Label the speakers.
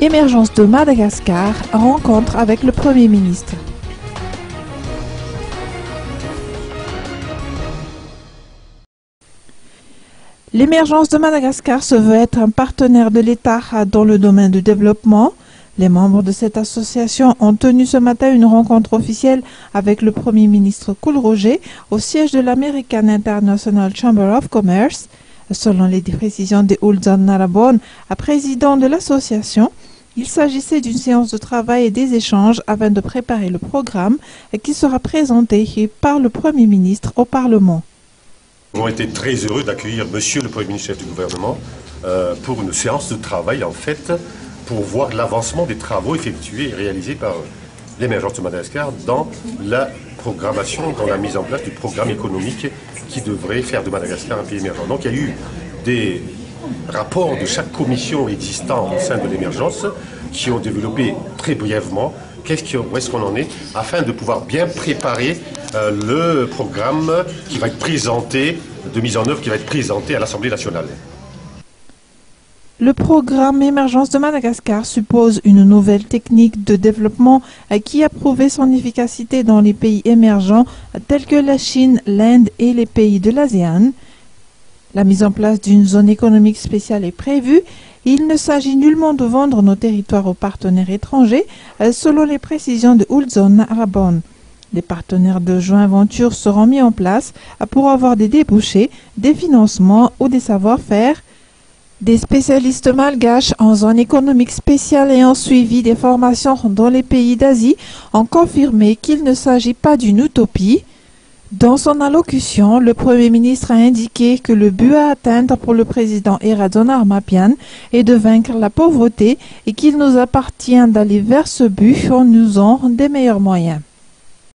Speaker 1: Émergence de Madagascar, rencontre avec le Premier ministre. L'émergence de Madagascar se veut être un partenaire de l'État dans le domaine du développement. Les membres de cette association ont tenu ce matin une rencontre officielle avec le Premier ministre Kool Roger au siège de l'American International Chamber of Commerce. Selon les précisions de Ulzon Narabon, président de l'association, il s'agissait d'une séance de travail et des échanges afin de préparer le programme qui sera présenté par le Premier ministre au Parlement.
Speaker 2: Nous avons été très heureux d'accueillir Monsieur le Premier ministre chef du gouvernement pour une séance de travail, en fait, pour voir l'avancement des travaux effectués et réalisés par l'émergence de Madagascar dans la programmation, dans la mise en place du programme économique qui devrait faire de Madagascar un pays émergent. Donc il y a eu des rapports de chaque commission existant au sein de l'émergence qui ont développé très brièvement où est-ce qu'on en est, afin de pouvoir bien préparer le programme qui va être présenté, de mise en œuvre qui va être présenté à l'Assemblée nationale.
Speaker 1: Le programme Émergence de Madagascar suppose une nouvelle technique de développement qui a prouvé son efficacité dans les pays émergents tels que la Chine, l'Inde et les pays de l'ASEAN. La mise en place d'une zone économique spéciale est prévue. Il ne s'agit nullement de vendre nos territoires aux partenaires étrangers, selon les précisions de Ulzon Narabon. Les partenaires de joint venture seront mis en place pour avoir des débouchés, des financements ou des savoir-faire. Des spécialistes malgaches en zone économique spéciale ayant suivi des formations dans les pays d'Asie ont confirmé qu'il ne s'agit pas d'une utopie. Dans son allocution, le Premier ministre a indiqué que le but à atteindre pour le président Eradzonar Mapian est de vaincre la pauvreté et qu'il nous appartient d'aller vers ce but en usant des meilleurs moyens.